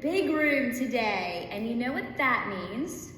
big room today. And you know what that means?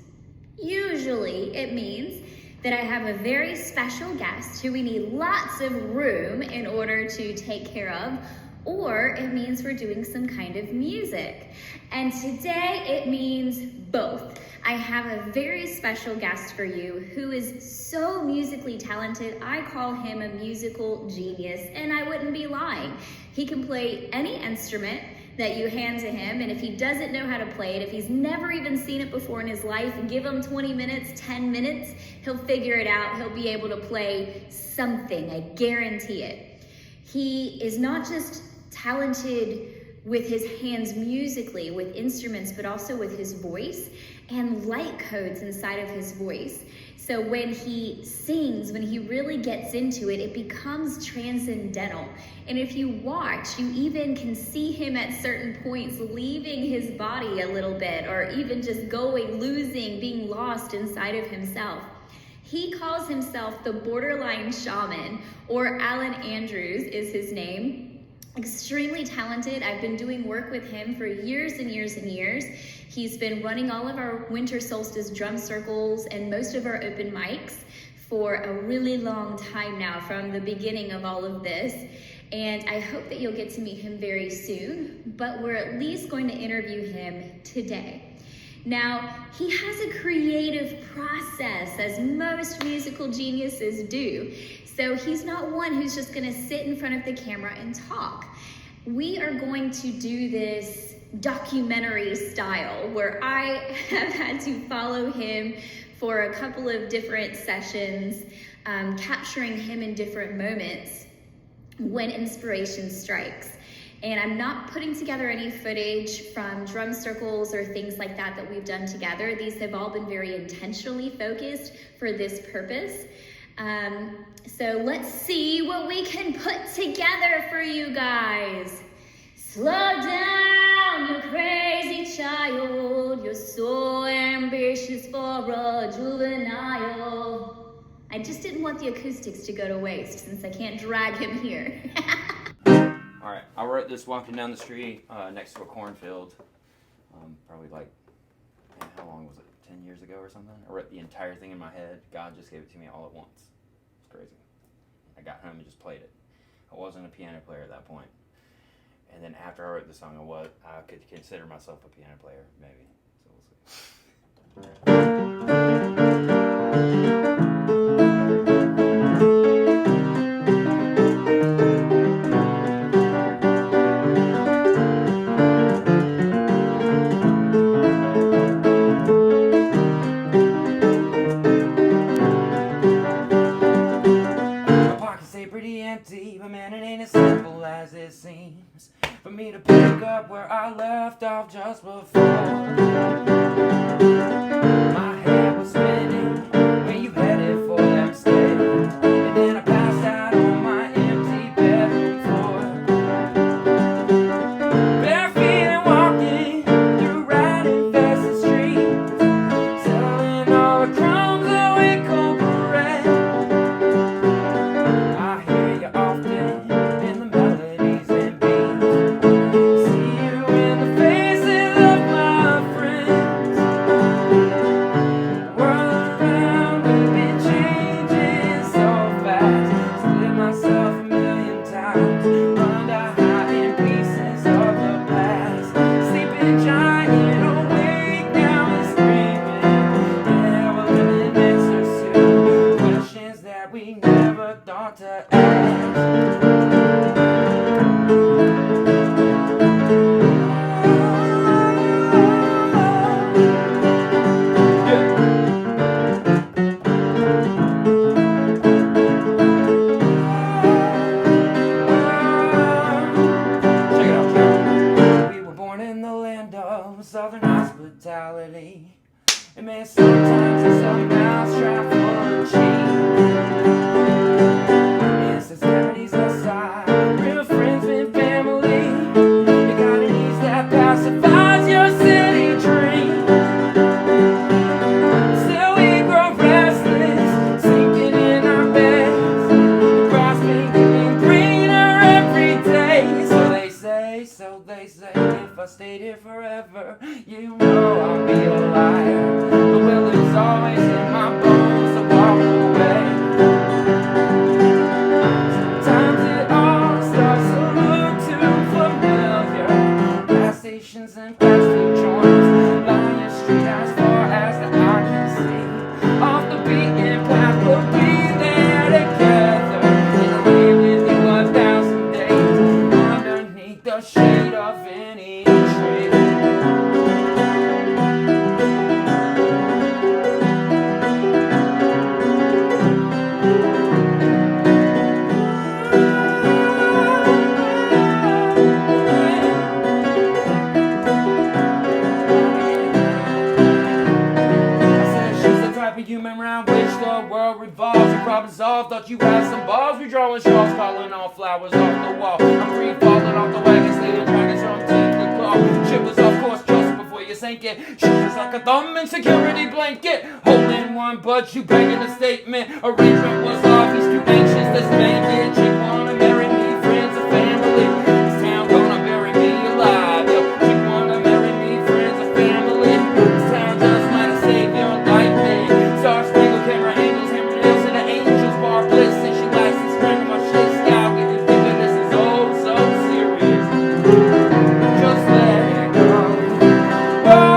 Usually it means that I have a very special guest who we need lots of room in order to take care of, or it means we're doing some kind of music. And today it means both. I have a very special guest for you who is so musically talented. I call him a musical genius, and I wouldn't be lying. He can play any instrument that you hand to him, and if he doesn't know how to play it, if he's never even seen it before in his life, give him 20 minutes, 10 minutes, he'll figure it out. He'll be able to play something, I guarantee it. He is not just talented with his hands musically, with instruments, but also with his voice and light codes inside of his voice. So when he sings, when he really gets into it, it becomes transcendental. And if you watch, you even can see him at certain points leaving his body a little bit, or even just losing, being lost inside of himself. He calls himself the Borderline Shaman, or Alan Andrews is his name. Extremely talented. I've been doing work with him for years and years and years. He's been running all of our winter solstice drum circles and most of our open mics for a really long time now, from the beginning of all of this. And I hope that you'll get to meet him very soon, but we're at least going to interview him today. Now, he has a creative process, as most musical geniuses do. So he's not one who's just gonna sit in front of the camera and talk. We are going to do this documentary style where I have had to follow him for a couple of different sessions, capturing him in different moments when inspiration strikes. And I'm not putting together any footage from drum circles or things like that that we've done together. These have all been very intentionally focused for this purpose. So let's see what we can put together for you guys. Slow down, you crazy child. You're so ambitious for a juvenile. I just didn't want the acoustics to go to waste since I can't drag him here. Alright, I wrote this walking down the street next to a cornfield. Probably like, man, how long was it? 10 years ago or something? I wrote the entire thing in my head. God just gave it to me all at once. It's crazy. I got home and just played it. I wasn't a piano player at that point. And then after I wrote the song, I could consider myself a piano player, maybe. So we'll see. But man, it ain't as simple as it seems for me to pick up where I left off just before. My head was spinning when you headed for them stairs, and then I passed out on my empty bedroom floor. Bare feet and walking through rat-infested streets, selling all the crumbs that we could bread. I hear you often in the melodies and beats. See you in the faces of my friends. The world around will be changing so fast. Split myself a million times, run to hide in pieces of the past. Sleeping giant, awake now and screaming. Yeah, we're living answers to questions that we never thought to ask. Southern hospitality, and man, sometimes it's a mousetrap for a cheat. And sincerity's aside, real friends and family, you got an ease that pacifies your city dream. Still we grow restless, sinking in our beds, the grass been getting greener every day. So they say, if I stayed here forever, together. You know I'll be alive. The will is always in my bones to walk away. Sometimes it all starts to look too familiar. Gas stations and fast food joints line your street as far as the eye can see. Off the beaten path, we'll be there together. And I'll be with you 1,000 days underneath the shade of any tree. Human around which the world revolves. Your problem solved, thought you had some balls. We drawing straws, calling all flowers off the wall. I'm free falling off the wagon, slinging dragons from teeth to claw. Ship was off course just before you sank it. Shit just like a thumb and security blanket. Holding one, but you begging a statement. Arrangement was off, he's too anxious. This man did chick wanna marry me, friends or family. This town gonna bury me alive. Yo, chick wanna marry me, friends or family. This town just might have saved your life, man. Star spangled camera angles, hammer nails and the angels bar bliss. And she likes to strangle my shit scout. Get this thinking this is oh so serious. Just let it go. Oh,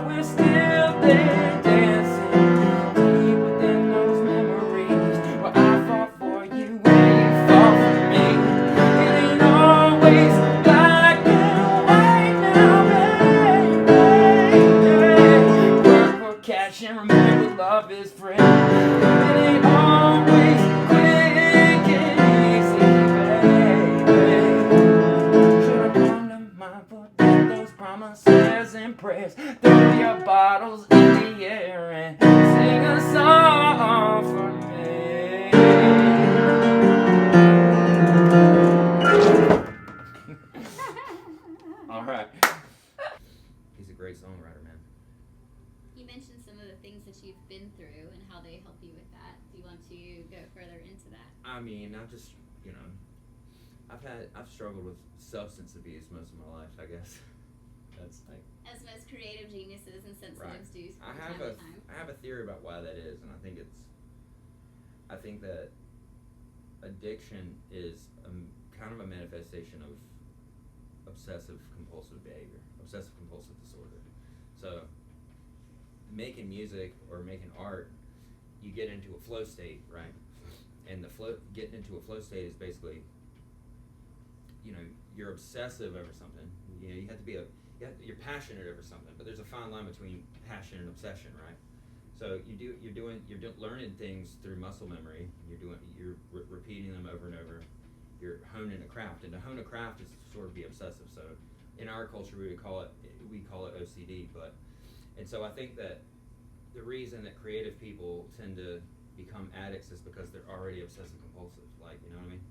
we're still there dancing deep within those memories where I fought for you and you fought for me. It ain't always black and white now, baby. Work for cash and remember love is free. It ain't always quick and easy, baby. Should've come to mind, forget those promises and prayers. Throw your bottles in the air and sing a song for me. All right. He's a great songwriter, man. You mentioned some of the things that you've been through and how they help you with that. Do you want to go further into that? I mean, I've just, I've struggled with substance abuse most of my life, I guess. That's like, as most creative geniuses and sensitives do from I time to time. have a theory about why that is, and I think that addiction is kind of a manifestation of obsessive compulsive behavior, obsessive compulsive disorder. So making music or making art, you get into a flow state, right? And getting into a flow state is basically, you're obsessive over something. You have to be you're passionate over something, but there's a fine line between passion and obsession, right? So you're learning things through muscle memory. You're repeating them over and over. You're honing a craft, and to hone a craft is to sort of be obsessive. So in our culture, we call it OCD, and so I think that the reason that creative people tend to become addicts is because they're already obsessive compulsive, like, you know what I mean?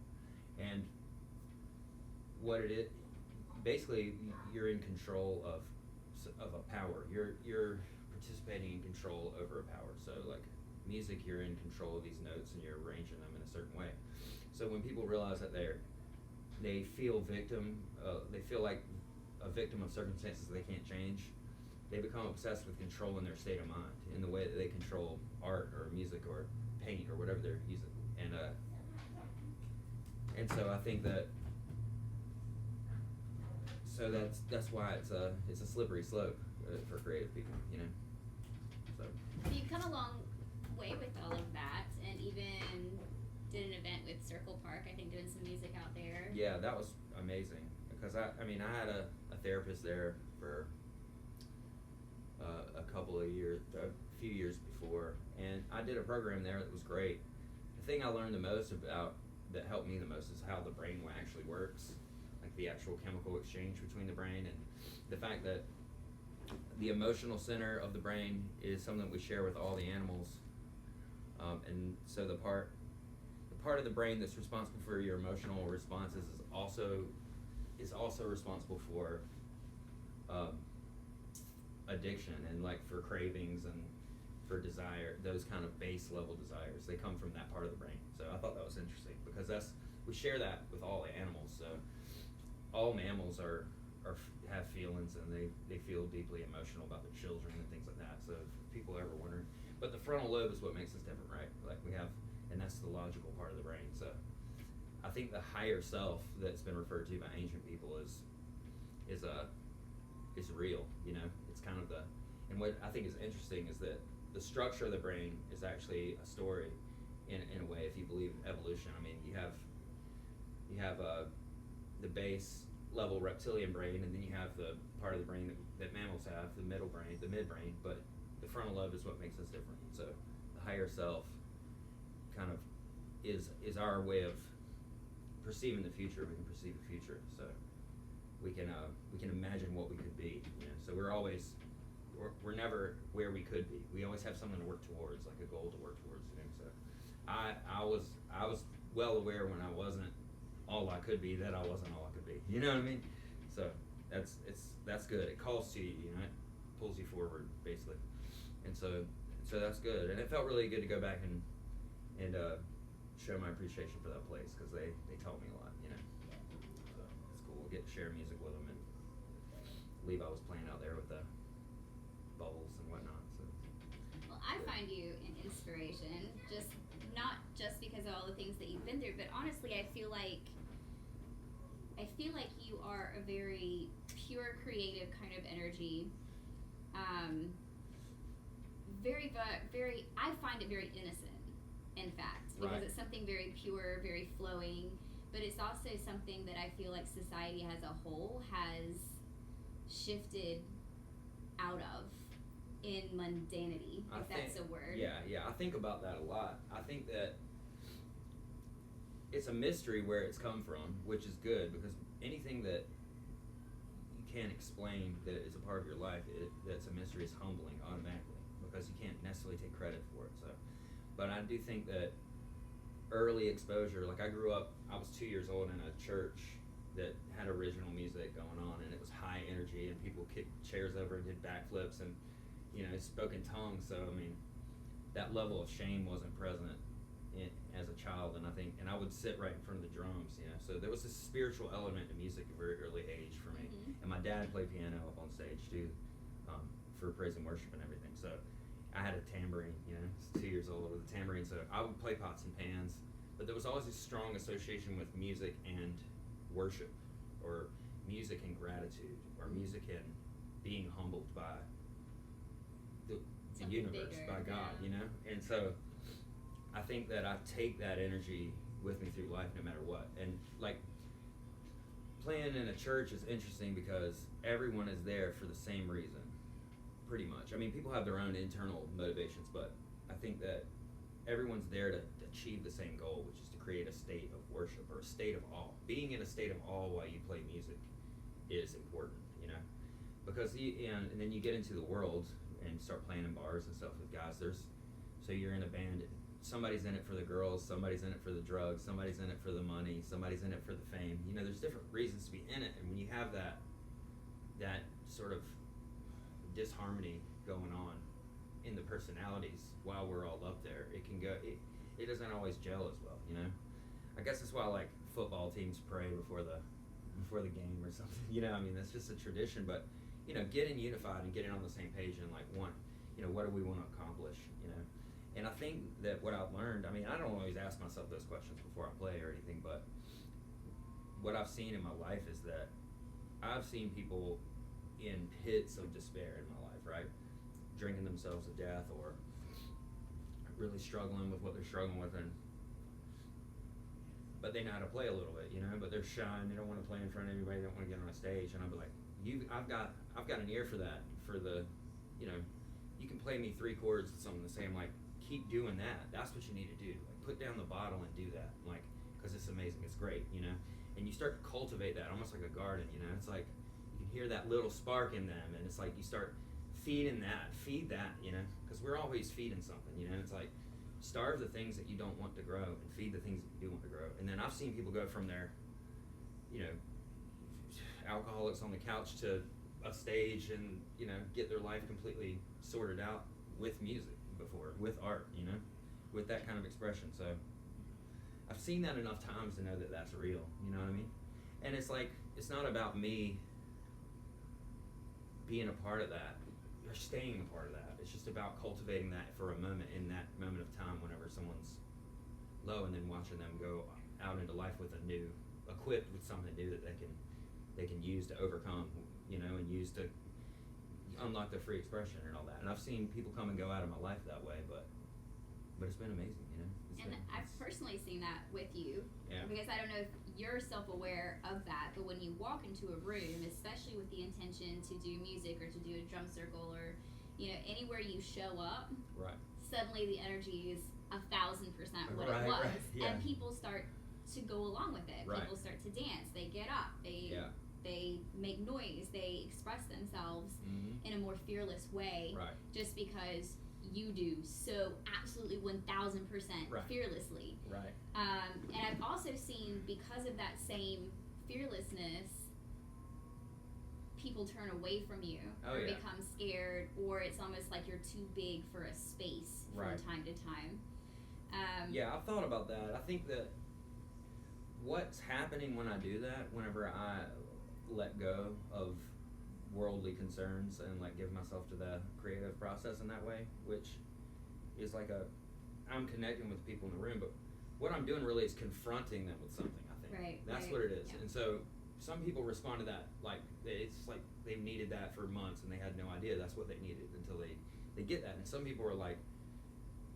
And what it is, basically, you're in control of a power. You're participating in control over a power. So like music, you're in control of these notes and you're arranging them in a certain way. So when people realize that they feel they feel like a victim of circumstances they can't change, they become obsessed with controlling their state of mind in the way that they control art or music or paint or whatever they're using. And so I think that that's why it's a slippery slope for creative people, So you've come a long way with all of that, and even did an event with Circle Park, I think, doing some music out there. Yeah, that was amazing because I had a therapist there for a few years before, and I did a program there that was great. The thing I learned the most about that helped me the most is how the brain actually works, like the actual chemical exchange between the brain, and the fact that The emotional center of the brain is something that we share with all the animals, and so the part of the brain that's responsible for your emotional responses is also responsible for addiction and like for cravings and for desire, those kind of base level desires. They come from that part of the brain. So I thought that was interesting because we share that with all the animals. So all mammals have feelings, and they feel deeply emotional about their children and things like that. So if people ever wondering, but the frontal lobe is what makes us different, right? Like we have, and that's the logical part of the brain. So I think the higher self that's been referred to by ancient people is real. You know, it's kind of and what I think is interesting is that the structure of the brain is actually a story in a way. If you believe in evolution, I mean, you have the base level reptilian brain, and then you have the part of the brain that mammals have, the midbrain, but the frontal lobe is what makes us different. So the higher self kind of is our way of perceiving the future. We can perceive the future, so we can imagine what we could be. You know, so we're never where we could be. We always have something to work towards, like a goal to work towards. You know, so I was well aware when I wasn't all I could be that I wasn't all I could be. You know what I mean? So that's good. It calls to you, you know, it pulls you forward basically, and so that's good. And it felt really good to go back and show my appreciation for that place because they taught me a lot, you know. So it's cool. We'll get to share music with them, and Levi was playing out there with the bubbles and whatnot. So. Well, I find you an inspiration, not just because of all the things that you've been through, but honestly, I feel like you are a very pure, creative kind of energy. I find it very innocent, in fact, because it's something very pure, very flowing, but it's also something that I feel like society as a whole has shifted out of in mundanity, if that's a word. Yeah, I think about that a lot. I think that it's a mystery where it's come from, which is good, because anything that you can't explain that is a part of your life, that's a mystery, is humbling automatically, because you can't necessarily take credit for it. So, but I do think that early exposure, like I grew up, I was 2 years old in a church that had original music going on, and it was high energy, and people kicked chairs over and did backflips, and spoke in tongues. So I mean, that level of shame wasn't present as a child, and I would sit right in front of the drums, So there was this spiritual element to music at a very early age for me. Mm-hmm. And my dad played piano up on stage too, for praise and worship and everything. So I had a tambourine, I was 2 years old with a tambourine, so I would play pots and pans. But there was always a strong association with music and worship, or music and gratitude, or music and being humbled by the universe, bigger, by God, And so I think that I take that energy with me through life no matter what. And like playing in a church is interesting because everyone is there for the same reason, pretty much. I mean, people have their own internal motivations, but I think that everyone's there to achieve the same goal, which is to create a state of worship or a state of awe. Being in a state of awe while you play music is important, because and then you get into the world and start playing in bars and stuff with guys. So you're in a band. Somebody's in it for the girls, somebody's in it for the drugs, somebody's in it for the money, somebody's in it for the fame. There's different reasons to be in it, and when you have that sort of disharmony going on in the personalities while we're all up there, it can go. It doesn't always gel as well, I guess that's why like football teams pray before the game or something. I mean, that's just a tradition, but getting unified and getting on the same page and like what do we want to accomplish, And I think that what I've learned, I mean, I don't always ask myself those questions before I play or anything, but what I've seen in my life is that I've seen people in pits of despair in my life, right? Drinking themselves to death, or really struggling with what they're struggling with, but they know how to play a little bit, but they're shy and they don't want to play in front of anybody, they don't want to get on a stage, and I'll be like, I've got an ear for that, for the, you can play me 3 chords with something the same, like, keep doing that. That's what you need to do. Like, put down the bottle and do that. Like, because it's amazing. It's great, And you start to cultivate that almost like a garden, It's like you can hear that little spark in them, and it's like you start feed that, you know, because we're always feeding something, you know. It's like starve the things that you don't want to grow and feed the things that you do want to grow. And then I've seen people go from their, you know, alcoholics on the couch to a stage and, you know, get their life completely sorted out with music before, with art, you know, with that kind of expression. So I've seen that enough times to know that that's real, you know what I mean? And it's like, it's not about me being a part of that or staying a part of that. It's just about cultivating that for a moment, in that moment of time whenever someone's low, and then watching them go out into life with equipped with something new that they can use to overcome, you know, and use to unlock their free expression and all that. And I've seen people come and go out of my life that way, but it's been amazing, you know. I've personally seen that with you, yeah. Because I don't know if you're self-aware of that, but when you walk into a room, especially with the intention to do music or to do a drum circle or, you know, anywhere you show up, right, suddenly the energy is 1,000% what right, it was, right, yeah. and people start to go along with it. Right. People start to dance. They get up. They make noise. They express themselves in a more fearless way, right, just because you do so absolutely 1,000% right, fearlessly. Right. And I've also seen, because of that same fearlessness, people turn away from you or become scared, or it's almost like you're too big for a space from time to time. Yeah, I've thought about that. I think that what's happening when I do that, whenever I let go of worldly concerns and like give myself to the creative process in that way, which is like I'm connecting with people in the room, but what I'm doing really is confronting them with something, I think. Right. That's what it is. Yeah. And so some people respond to that like it's like they've needed that for months and they had no idea that's what they needed until they get that. And some people are like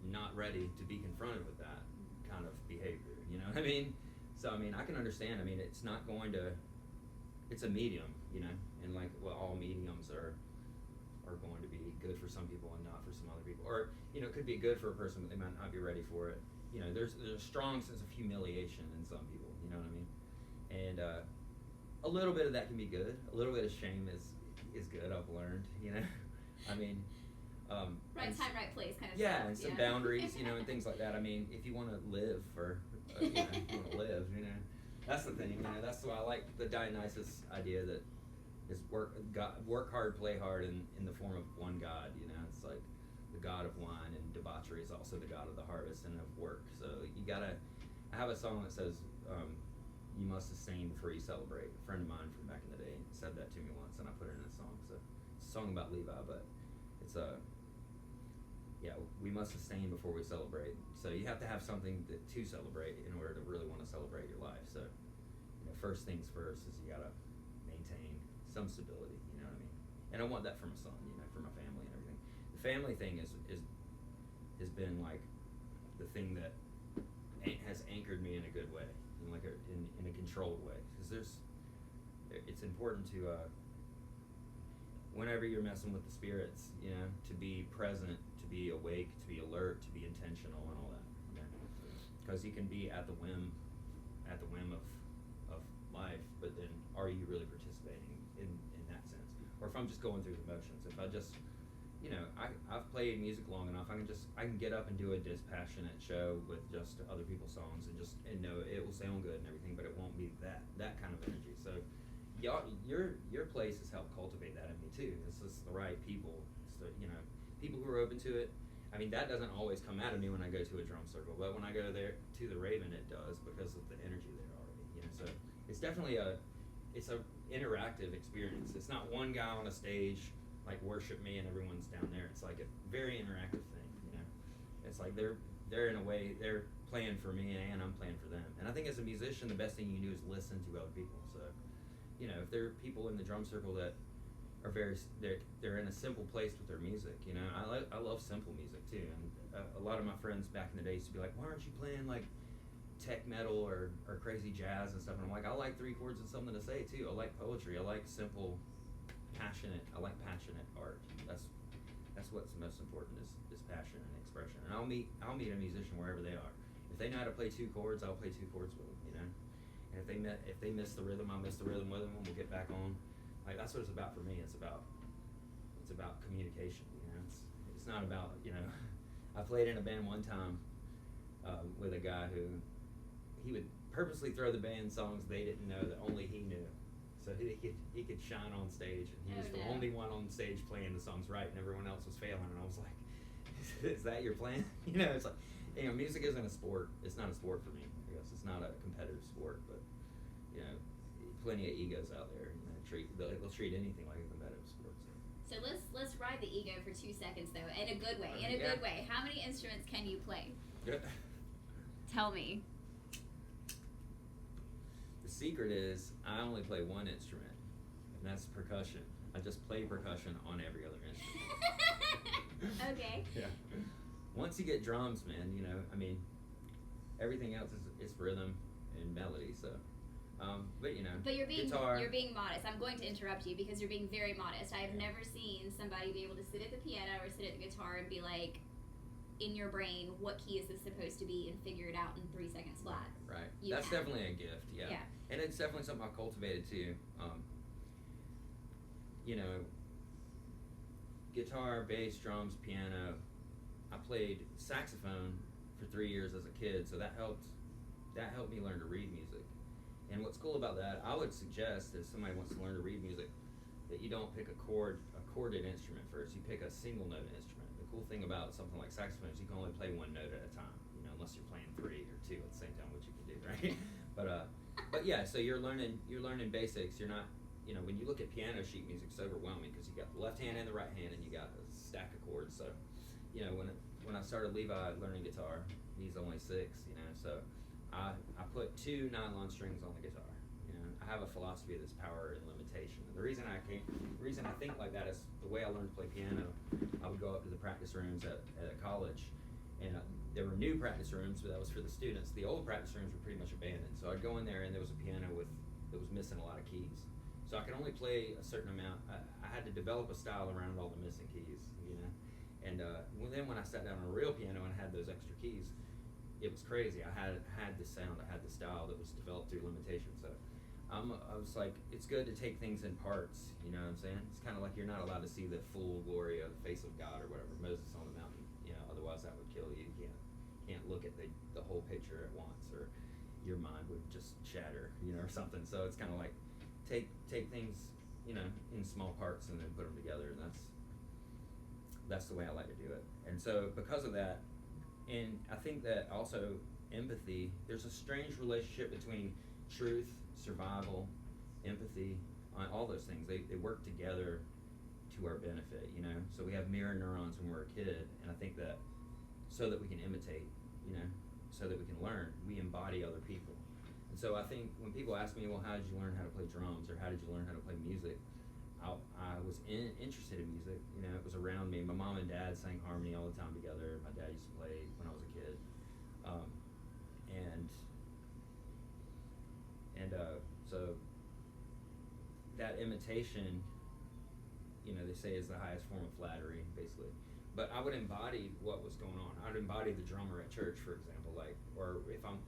not ready to be confronted with that kind of behavior, you know what I mean? So I mean, I can understand. I mean, it's a medium, you know, and like, well, all mediums are going to be good for some people and not for some other people, or you know, it could be good for a person, but they might not be ready for it. You know, there's a strong sense of humiliation in some people, you know what I mean? And a little bit of that can be good. A little bit of shame is good. I've learned, you know. I mean, right time, right place, kind of yeah, stuff. And some boundaries, you know, and things like that. I mean, if you want to live for, you know, if you want to live, you know, that's the thing. You know, that's why I like the Dionysus idea that is work hard, play hard, in the form of one God. You know, it's like the god of wine, and debauchery is also the god of the harvest and of work. So you gotta. I have a song that says, "You must sustain before you celebrate." A friend of mine from back in the day said that to me once, and I put it in a song. So it's a song about Levi, but it's yeah, we must sustain before we celebrate. So you have to have something to celebrate in order to really want to celebrate your life. So, you know, first things first is you gotta maintain some stability. You know what I mean? And I want that for my son. You know, for my family and everything. The family thing has been like the thing that has anchored me in a good way, in like in a controlled way. Because it's important to whenever you're messing with the spirits, you know, to be present, to be awake, to be alert, to be intentional, and all that. Because you can be at the whim of life, but then are you really participating in that sense? Or if I'm just going through the motions, if I just, you know, I've played music long enough, I can get up and do a dispassionate show with just other people's songs and know it will sound good and everything, but it won't be that kind of energy. So your place has helped cultivate that in me too. It's just the right people, so, you know, people who are open to it. I mean, that doesn't always come out of me when I go to a drum circle, but when I go there to the Raven, it does, because of the energy there already. You know, so it's definitely it's a interactive experience. It's not one guy on a stage like worship me and everyone's down there. It's like a very interactive thing. You know, it's like they're in a way they're playing for me and I'm playing for them. And I think as a musician, the best thing you can do is listen to other people. So, you know, if there are people in the drum circle that are they're in a simple place with their music, you know, I love simple music too. And a lot of my friends back in the day used to be like, why aren't you playing like tech metal or crazy jazz and stuff? And I'm like, I like 3 chords and something to say too. I like poetry. I like simple, passionate art. That's what's most important is passion and expression. And I'll meet a musician wherever they are. If they know how to play 2 chords, I'll play 2 chords with them, you know. And if they miss the rhythm, I'll miss the rhythm with them, and we'll get back on. Like that's what it's about for me. It's about communication. It's not about I played in a band one time with a guy who he would purposely throw the band songs they didn't know that only he knew, so he could shine on stage, and he was the only one on stage playing the songs right, and everyone else was failing. And I was like, is that your plan? It's like music isn't a sport. It's not a sport for me. I guess it's not a competitive sport, but plenty of egos out there. They'll treat anything like a competitive sport. So let's ride the ego for 2 seconds though, in a good way. In a good way. How many instruments can you play? Tell me. The secret is I only play one instrument, and that's percussion. I just play percussion on every other instrument. Okay. Yeah. Once you get drums, man, everything else is rhythm and melody. So, But you're being guitar. You're being modest. I'm going to interrupt you because you're being very modest. I have never seen somebody be able to sit at the piano or sit at the guitar and be like, in your brain, what key is this supposed to be, and figure it out in 3 seconds flat. Right. That's definitely a gift. Yeah. And it's definitely something I cultivated too. Guitar, bass, drums, piano. I played saxophone for 3 years as a kid, so that helped me learn to read music. And what's cool about that, I would suggest if somebody wants to learn to read music, that you don't pick a chorded instrument first. You pick a single note instrument. The cool thing about something like saxophone is you can only play one note at a time, unless you're playing 3 or 2 at the same time, which you can do, right? But yeah, so you're learning basics. You're not, when you look at piano sheet music, it's overwhelming because you got the left hand and the right hand, and you got a stack of chords. So, when I started Levi learning guitar, he's only 6, so I put 2 nylon strings on the guitar. I have a philosophy of this power and limitation. And the reason I think like that is the way I learned to play piano. I would go up to the practice rooms at a college, and there were new practice rooms, but that was for the students. The old practice rooms were pretty much abandoned. So I'd go in there, and there was a piano that was missing a lot of keys. So I could only play a certain amount. I had to develop a style around all the missing keys, And then when I sat down on a real piano and had those extra keys, it was crazy. I had the sound, I had the style that was developed through limitation. So I was like, it's good to take things in parts. You know what I'm saying? It's kind of like you're not allowed to see the full glory of the face of God or whatever. Moses on the mountain. Otherwise that would kill you. You can't look at the whole picture at once, or your mind would just shatter. Or something. So it's kind of like take things in small parts and then put them together, and that's the way I like to do it. And so because of that, and I think that also empathy, there's a strange relationship between truth, survival, empathy, all those things. They work together to our benefit, So we have mirror neurons when we're a kid, and I think that so that we can imitate, so that we can learn, we embody other people. And so I think when people ask me, well, how did you learn how to play drums, or how did you learn how to play music? I was interested in music. It was around me. My mom and dad sang harmony all the time together. My dad used to play when I was a kid, so that imitation, they say is the highest form of flattery, basically. But I would embody what was going on. I would embody the drummer at church, for example,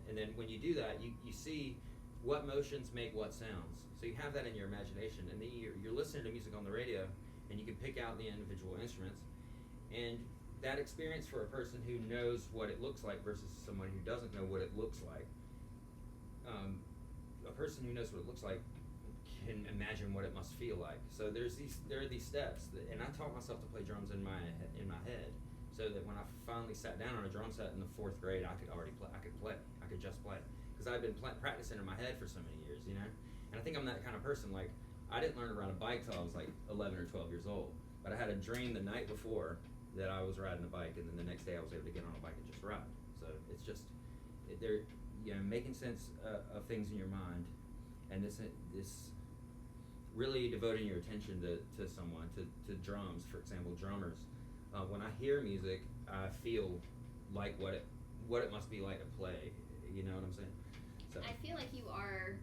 and then when you do that, you see what motions make what sounds. So you have that in your imagination, and then you're listening to music on the radio, and you can pick out the individual instruments. And that experience for a person who knows what it looks like versus someone who doesn't know what it looks like, a person who knows what it looks like can imagine what it must feel like. So there are these steps, and I taught myself to play drums in my head, so that when I finally sat down on a drum set in the 4th grade, I could already play. I could just play. Because I've been practicing in my head for so many years, And I think I'm that kind of person. Like, I didn't learn to ride a bike till I was like 11 or 12 years old. But I had a dream the night before that I was riding a bike, and then the next day I was able to get on a bike and just ride. So it's just, making sense of things in your mind, and this really devoting your attention to someone, to drums, for example, drummers. When I hear music, I feel like what it must be like to play. You know what I'm saying? So I feel like you are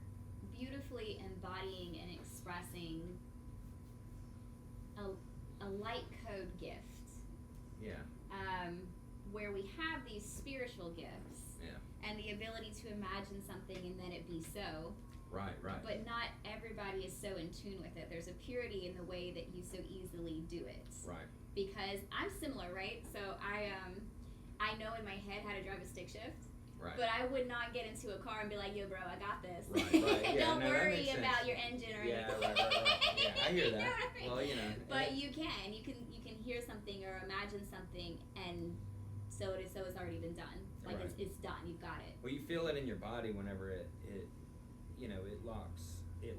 beautifully embodying and expressing a light code gift. Yeah. Where we have these spiritual gifts. Yeah. And the ability to imagine something and then it be so. Right. But not everybody is so in tune with it. There's a purity in the way that you so easily do it. Right. Because I'm similar, right? So I know in my head how to drive a stick shift. Right. But I would not get into a car and be like, yo, bro, I got this. Right. Yeah, Don't worry about your engine or anything. Right. Yeah, I hear that. You know what I mean? Well, you know. But you can hear something or imagine something, and so it's already been done. Like Right. it's done. You've got it. Well, you feel it in your body whenever it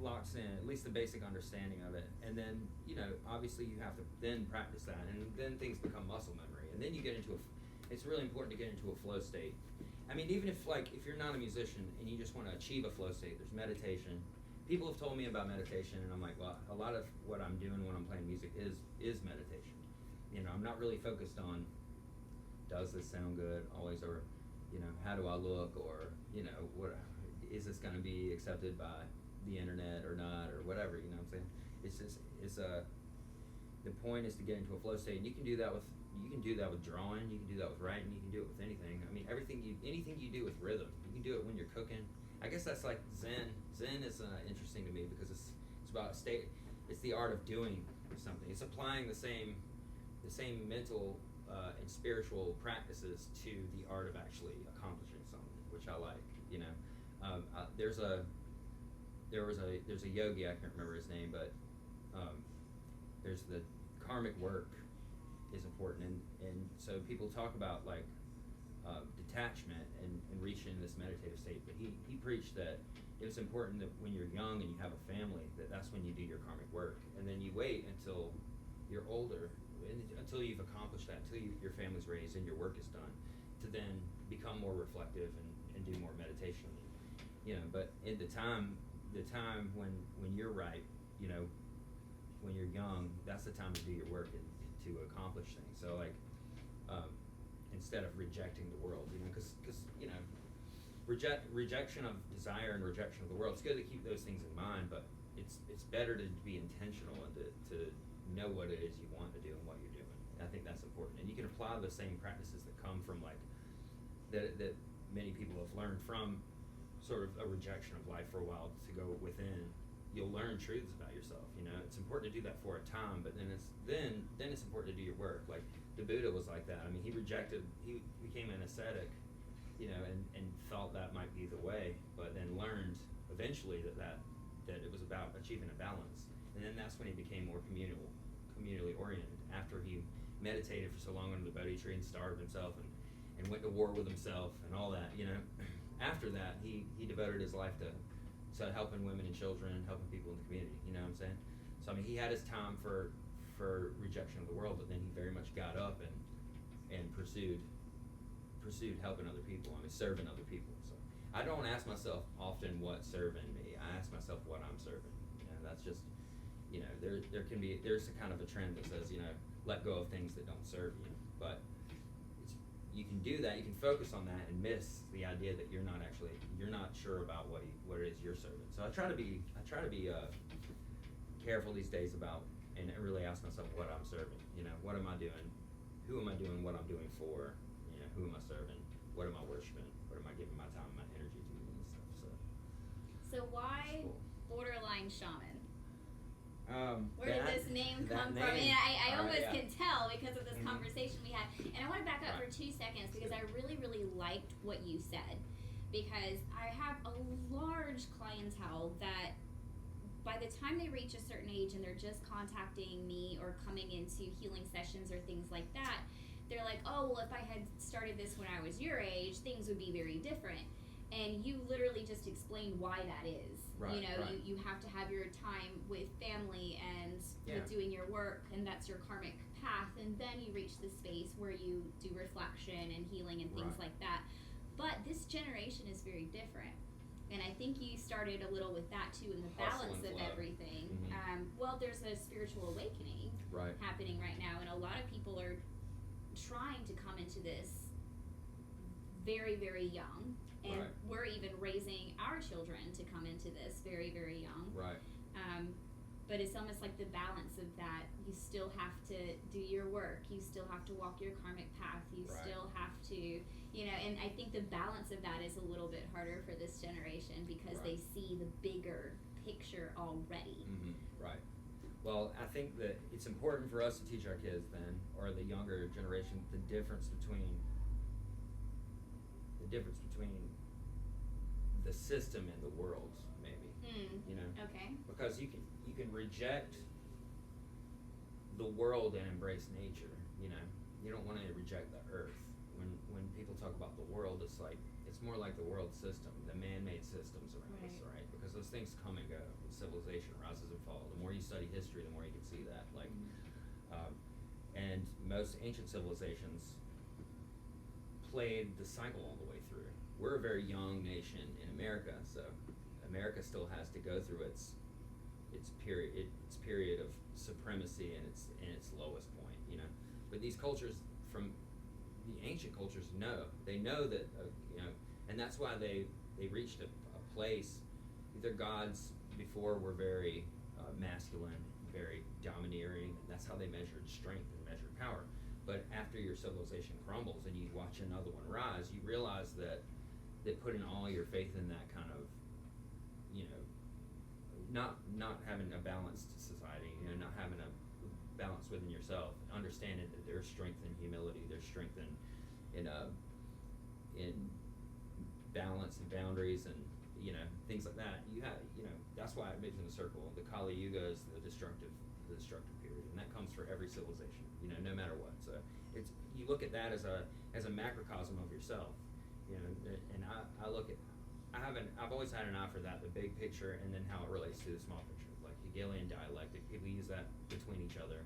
locks in, at least the basic understanding of it. And then, obviously you have to then practice that, and then things become muscle memory. And then you get into it's really important to get into a flow state. I mean, even if you're not a musician and you just want to achieve a flow state, there's meditation. People have told me about meditation, and I'm like, well, a lot of what I'm doing when I'm playing music is meditation. I'm not really focused on, does this sound good always, or, how do I look, or, what is this going to be accepted by the internet or not, or whatever, you know what I'm saying? The point is to get into a flow state, and you can do that with drawing, you can do that with writing, you can do it with anything. I mean, anything you do with rhythm, you can do it when you're cooking. I guess that's like Zen. Zen is interesting to me because it's about state. It's the art of doing something. It's applying the same mental and spiritual practices to the art of actually accomplishing something, which I like. There's a yogi, I can't remember his name, but there's the karmic work is important, and so people talk about detachment and reaching this meditative state, but he preached that it was important that when you're young and you have a family, that's when you do your karmic work, and then you wait until you're older, until you've accomplished that, until your family's raised and your work is done, to then become more reflective and do more meditation. But in the time when you're ripe, when you're young, that's the time to do your work and to accomplish things. So instead of rejecting the world, because rejection of desire and rejection of the world, it's good to keep those things in mind, but it's better to be intentional and to know what it is you want to do and what you're doing. And I think that's important, and you can apply the same practices that come from that many people have learned from sort of a rejection of life for a while to go within. You'll learn truths about yourself. It's important to do that for a time, but then it's important to do your work. Like the Buddha was like that. I mean, he became an ascetic, and thought that might be the way, but then learned eventually that it was about achieving a balance. And then that's when he became more communally oriented. After he meditated for so long under the Bodhi tree and starved himself and went to war with himself and all that, after that he devoted his life to helping women and children, helping people in the community. You know what I'm saying? So I mean, he had his time for rejection of the world, but then he very much got up and pursued helping other people. I mean, serving other people. So I don't ask myself often what's serving me. I ask myself what I'm serving. That's just there's a kind of a trend that says let go of things that don't serve you, but you can do that. You can focus on that and miss the idea that you're not sure about what it is you're serving. So I try to be careful these days about and really ask myself what I'm serving. What am I doing? Who am I doing what I'm doing for? Who am I serving? What am I worshiping? What am I giving my time, my energy to, and stuff. So why cool. Borderline Shaman? Where That- did this name that come name. from? And I almost yeah. can tell because of this Mhm. conversation we had. And I want to back up Right. for 2 seconds because I really, really liked what you said. Because I have a large clientele that by the time they reach a certain age and they're just contacting me or coming into healing sessions or things like that, they're like, oh, well, if I had started this when I was your age, things would be very different. And you literally just explained why that is. Right, right. You have to have your time with family and with doing your work, and that's your karmic path, and then you reach the space where you do reflection and healing and things Right. like that. But this generation is very different. And I think you started a little with that too, in the Hustle balance and of flow. everything. Mhm. Well, there's a spiritual awakening Right. happening right now, and a lot of people are trying to come into this very, very young. And Right. we're even raising our children to come into this very, very young. Right. but it's almost like the balance of that. You still have to do your work. You still have to walk your karmic path. You still have to, you know, and I think the balance of that is a little bit harder for this generation because they see the bigger picture already. Right. Well, I think that it's important for us to teach our kids then, or the younger generation, the difference between the system and the world, maybe. You know? Okay. Because you can reject the world and embrace nature, you know. You don't want to reject the earth. When people talk about the world, it's more like the world system, the man-made systems around us, right? Because those things come and go. Civilization rises and falls. The more you study history, the more you can see that. And most ancient civilizations played the cycle all the way through. We're a very young nation in America, so America still has to go through its period of supremacy and its lowest point, you know. But these cultures, from the ancient cultures, they know that you know, and that's why they reached a place. Their gods before were very masculine, very domineering, and that's how they measured strength and measured power. But after your civilization crumbles and you watch another one rise, you realize that putting all your faith in that kind of, you know, not having a balanced society, you know, not having a balance within yourself, understanding that there's strength in humility, there's strength in balance and boundaries and, you know, things like that. You have, you know, that's why I mentioned the circle. The Kali Yuga is the destructive period, and that comes for every civilization, you know, no matter what. So it's, you look at that as a macrocosm of yourself, you know. And I look at, I've always had an eye for that, the big picture, and then how it relates to the small picture, like Hegelian dialectic. People use that between each other,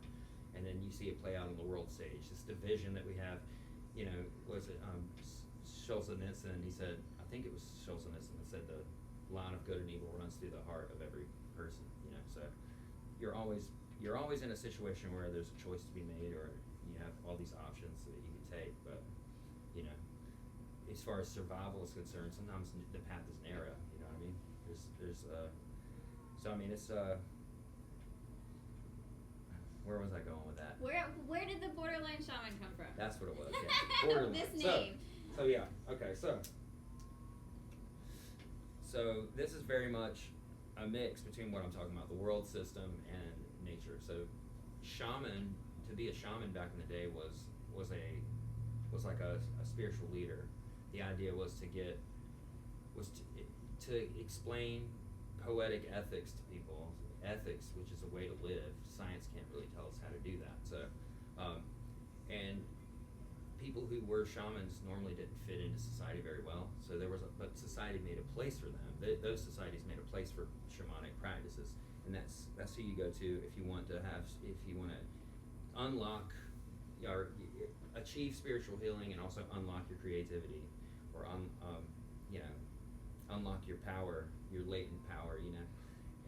and then you see it play out on the world stage. This division that we have, you know, was it Solzhenitsyn? He said, I think it was Solzhenitsyn that said the line of good and evil runs through the heart of every person. You know, so you're always in a situation where there's a choice to be made, or you have all these options that you can take. But you know, as far as survival is concerned, sometimes the path is narrow. You know what I mean? So I mean, it's where was I going with that? Where did the Borderline Shaman come from? That's what it was. Yeah. Borderline. This name. So yeah. Okay. So this is very much a mix between what I'm talking about, the world system and nature. So shaman, to be a shaman back in the day was like a spiritual leader. The idea was to explain poetic ethics to people. Ethics, which is a way to live. Science can't really tell us how to do that. So, and people who were shamans normally didn't fit into society very well. So but society made a place for them. Those societies made a place for shamanic practices, and that's who you go to if you want to unlock or achieve spiritual healing, and also unlock your creativity, or unlock your power, your latent power, you know.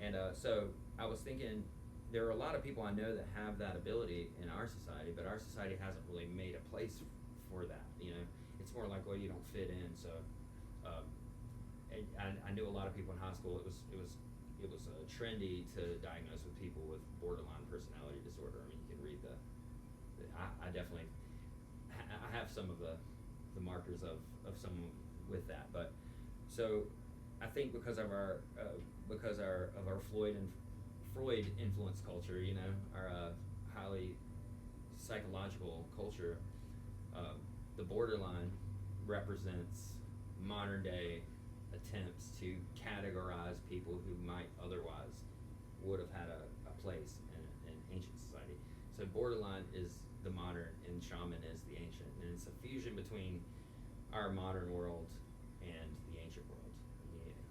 And so I was thinking, there are a lot of people I know that have that ability in our society, but our society hasn't really made a place for that. You know, it's more like, well, you don't fit in. So, I knew a lot of people in high school. It was trendy to diagnose with people with borderline personality disorder. I mean, you can read I definitely I have some of the markers of someone with that. But so I think because of our Freud influenced culture, you know, our highly psychological culture, the borderline represents modern day attempts to categorize people who might otherwise would have had a place in ancient society. So borderline is the modern and shaman is the ancient, and it's a fusion between our modern world and the ancient world,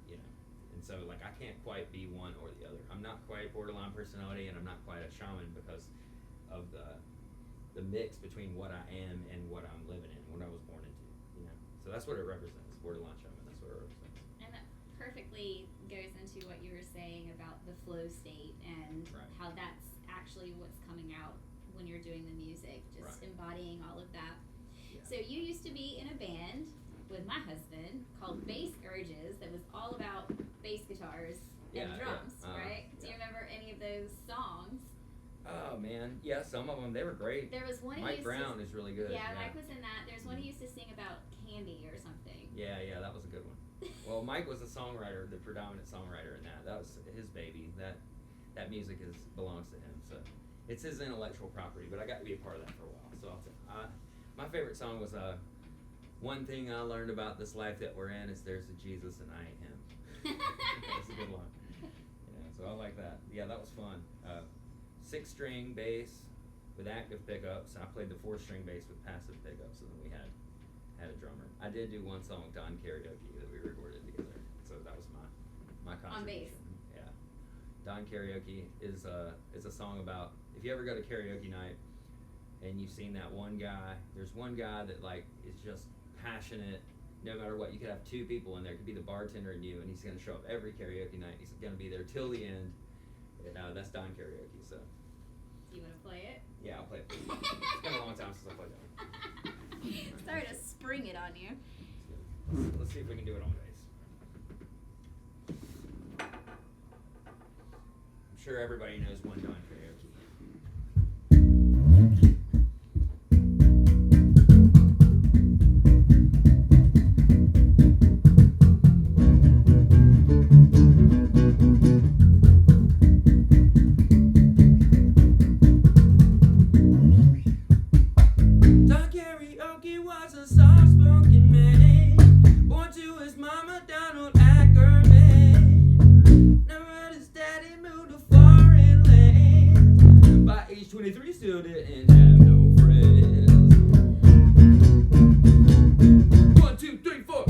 you know. And so, like, I can't quite be one or the other. I'm not quite borderline personality, and I'm not quite a shaman because of the mix between what I am and what I'm living in, what I was born into, you know. So that's what it represents, borderline shaman. That's what it represents. And that perfectly goes into what you were saying about the flow state and how that's actually what's coming out when you're doing the music, just embodying all of that. Yeah. So you used to be in a band with my husband called Bass Urges that was all about bass guitars and drums, right? Do you remember any of those songs. Oh man, yeah, some of them, they were great. There was one Mike Brown is really good. Yeah, Mike was in that. There's one he used to sing about candy or something. Yeah, that was a good one. Well, Mike was the songwriter, the predominant songwriter in that. That was his baby. That music belongs to him. So it's his intellectual property. But I got to be a part of that for a while. So my favorite song was "One Thing I Learned About This Life That We're In Is There's a Jesus and I Ain't Him." That's a good one. Yeah, so I like that. Yeah, that was fun. 6-string bass with active pickups. I played the 4-string bass with passive pickups, and then we had a drummer. I did do one song with Don Karaoke that we recorded together, so that was my contribution. On bass. Yeah, Don Karaoke is a song about, if you ever go to karaoke night and you've seen that one guy. There's one guy that like is just passionate. No matter what, you could have 2 people in there. It could be the bartender and you, and he's going to show up every karaoke night. He's going to be there till the end. And that's Don Karaoke. So. Do you want to play it? Yeah, I'll play it. It's been a long time since I played that. Sorry to spring it on you. Let's see if we can do it on bass. I'm sure everybody knows one Don Karaoke. Still didn't have no friends. 1, 2, 3, 4.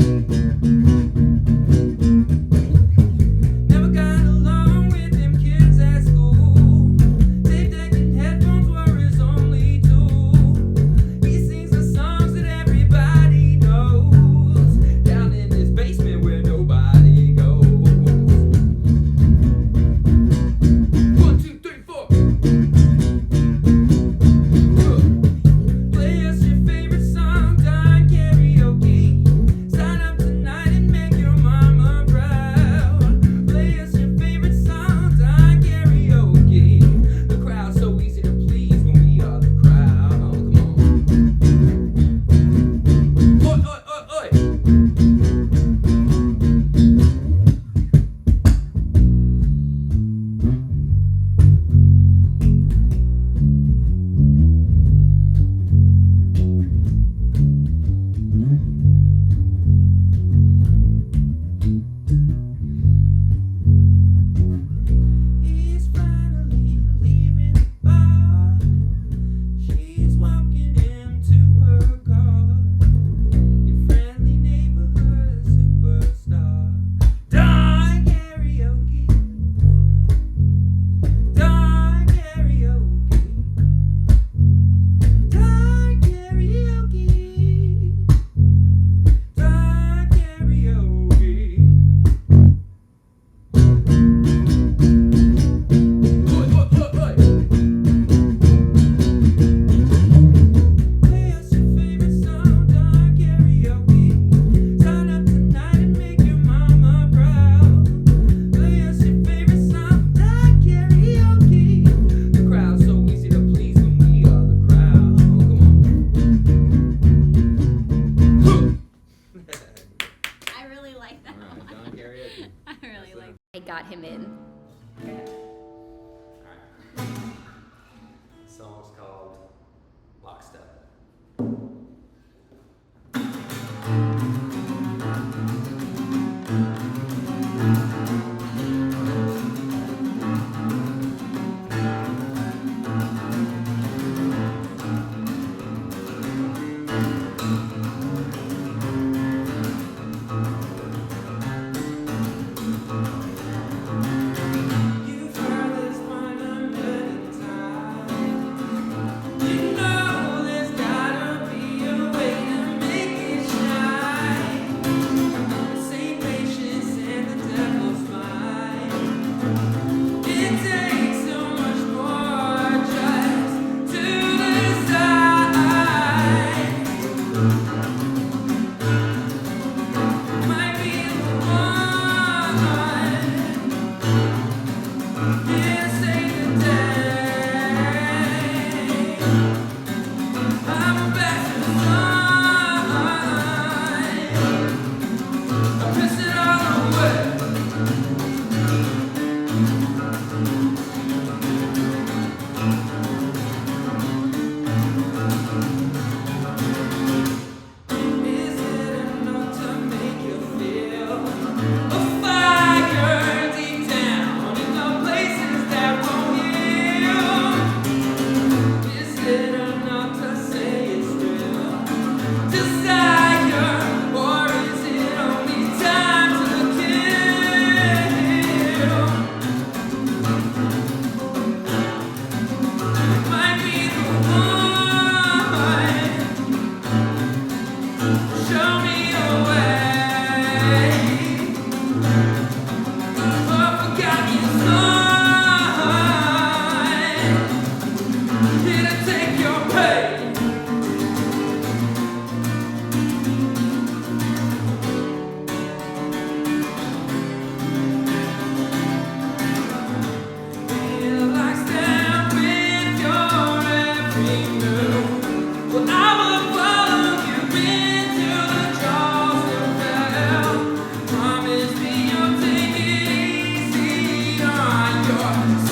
Never got along with them kids at school. Tape deck and headphones were his only tool. He sings the songs that everybody knows, down in his basement where nobody goes. 1, 2, 3, 4. Got him in. Alright. The song's called Lockstep. You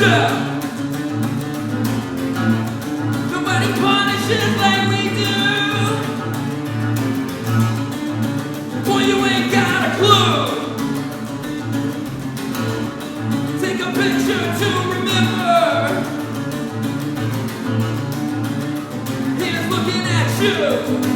yourself. Nobody punishes like we do. Boy, you ain't got a clue. Take a picture to remember. He's looking at you.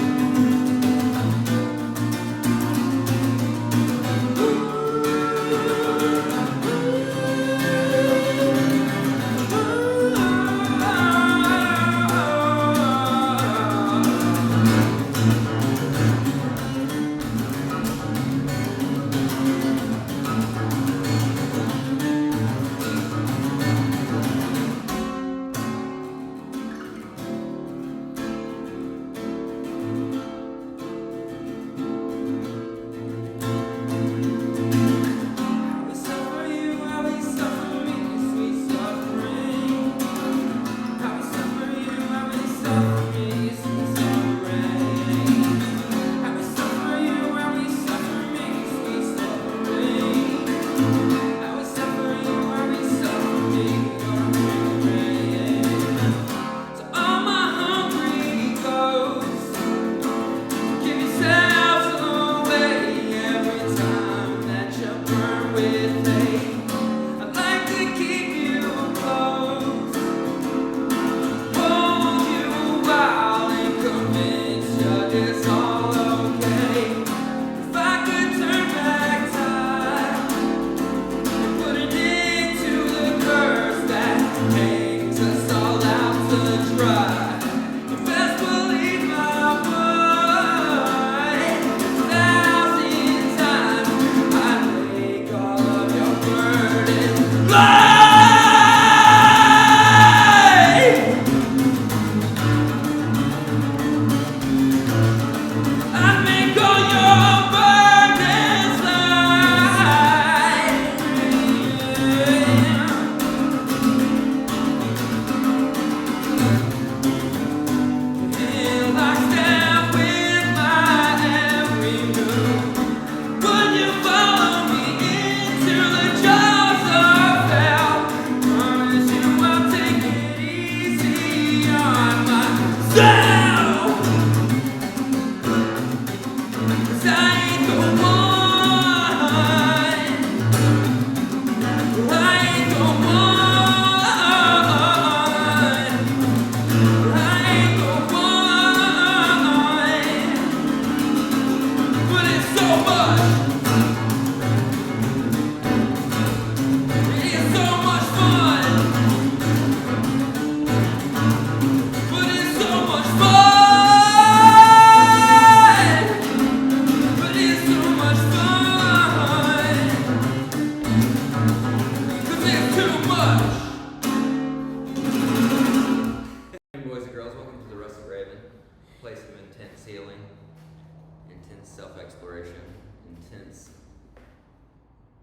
Self-exploration, intense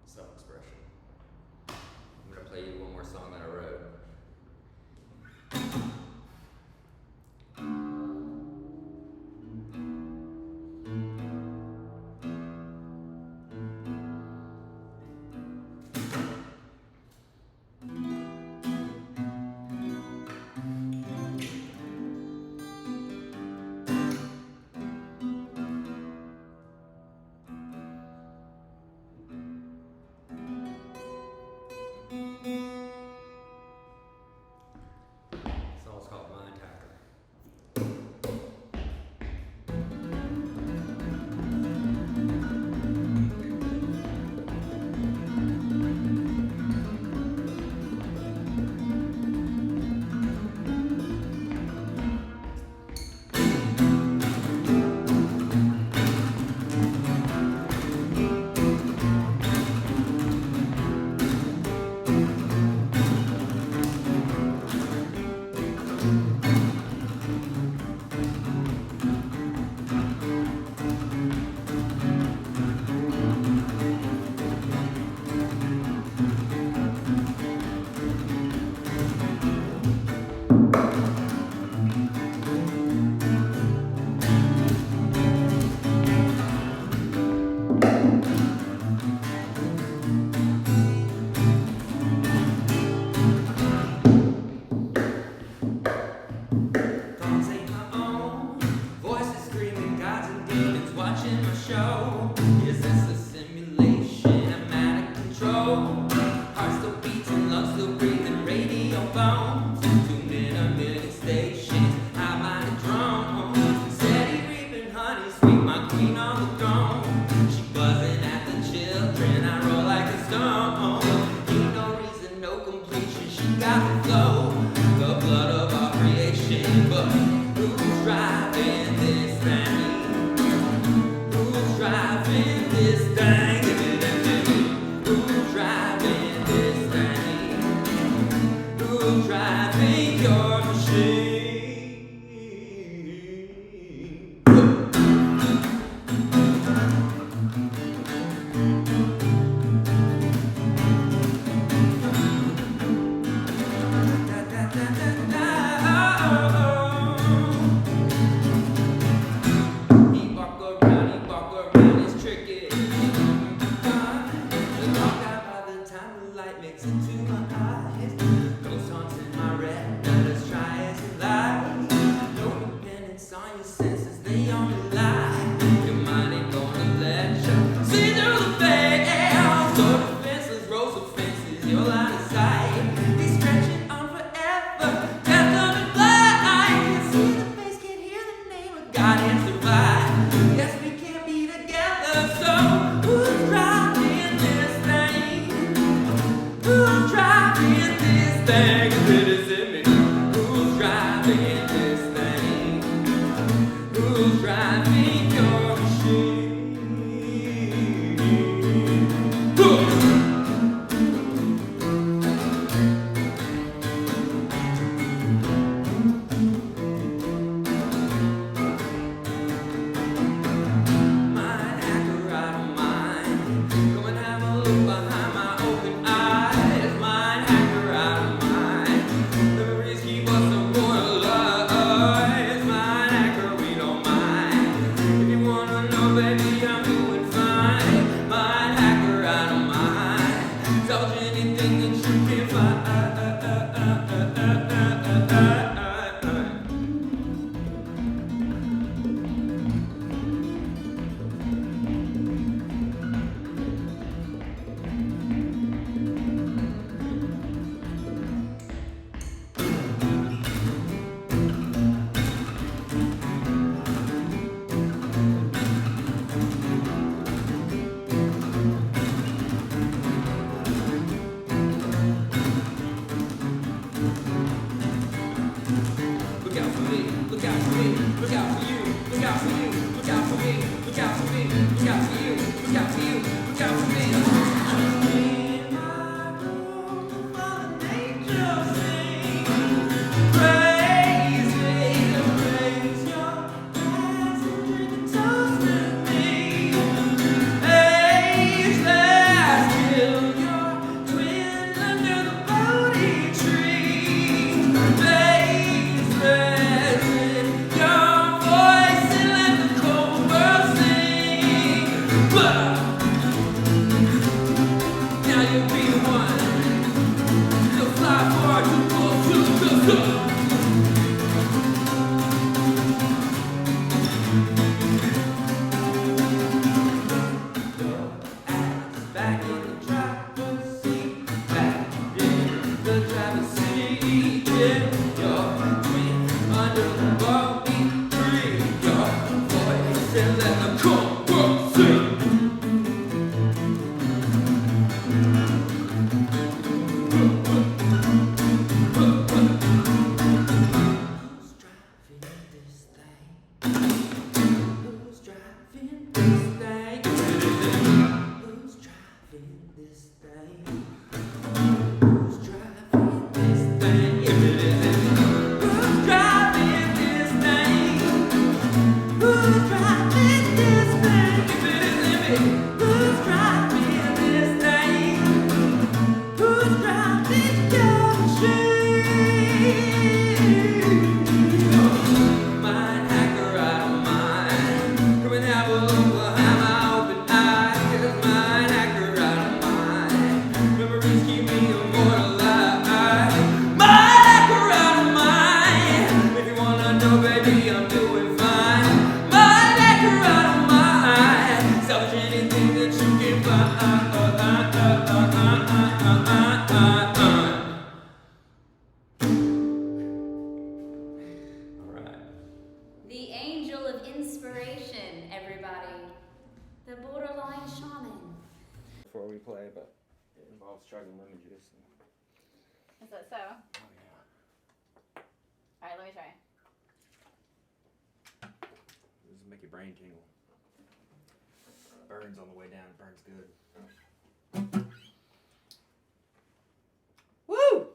self-expression. I'm going to play you one more song that I wrote. Heart still beating, love still breathing, radio phones. Tune in a million stations, high-minded drones. Steady reaping, honey sweet, my queen on the throne. She buzzing at the children, I roll like a stone. Ain't no reason, no completion, she got the flow. The blood of our creation, but who's driving this thing? Who's driving this thing? Who's driving this thing? Who's driving your machine? He walk around, it's tricky. The dark eye by the time the light makes it to my eyes. Ghost haunts in my retina, let's try as you like. No dependence on your senses, they only lie. Your mind ain't gonna let you see through the veil. So defenseless, rows of fences, your line of sight. Be stretching on forever, death of the blind. Can't see the face, can't hear the name of God and survive. Yes, we can't be together, so who's driving this thing? Who's driving this thing? If it isn't me, who's driving this thing? Who's driving your machine? Mind hacker, I don't mind. Come and have a look behind my open eyes. Mind hacker, I don't mind. Memories keep us immortalized. Mind hacker, we don't mind. If you wanna know, baby, I'm doing fine. Mind hacker, I don't mind. Tell you anything that you can find. Look out for me, look out for me, look out for you, look out for you, look out for me, look out for me, look out for you, look out for you, look out for me. In my room, Mother Nature sings. Praise me, praise your glass and drink a toast with me. Ageless, kill your twin under the Bodhi tree. Faceless with your voice and let the cold world sing. But now you'll be the one. You'll fly far too close to the sun. Back in the driver's seat, back in the driver's seat, yeah. Your twin under the Bodhi tree, your voice and let the cold world sing. lemon juice. Is that so? Oh yeah. All right, let me try. This will make your brain tingle. Burns on the way down. It burns good. Woo!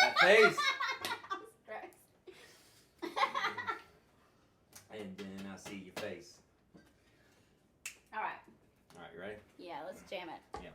That face. Gross. And then I see your face. All right. All right, you ready? Yeah, let's jam it. Yeah.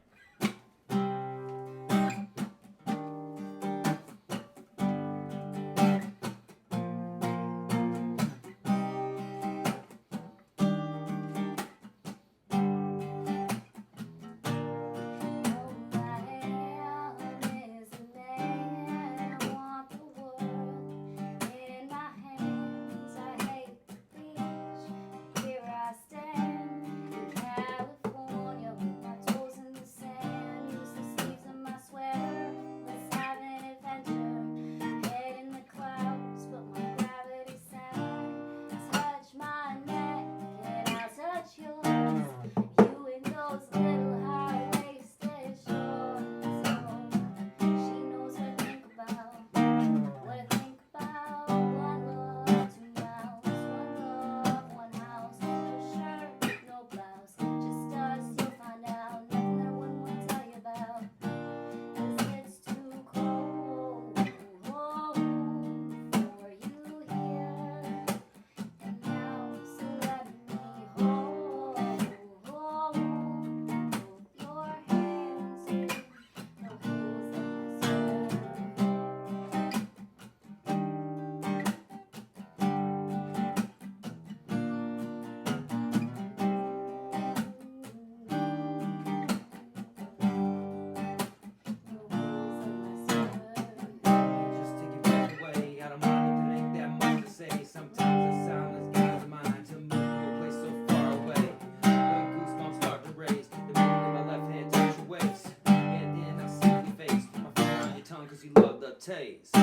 Just take your breath away. I don't mind if it ain't that much to say. Sometimes the silence guides the mind to move to a place so far away. The goosebumps start to raise. The movement of my left hand touch your waist. And then I see your face. Put my finger on your tongue 'cause you love the taste.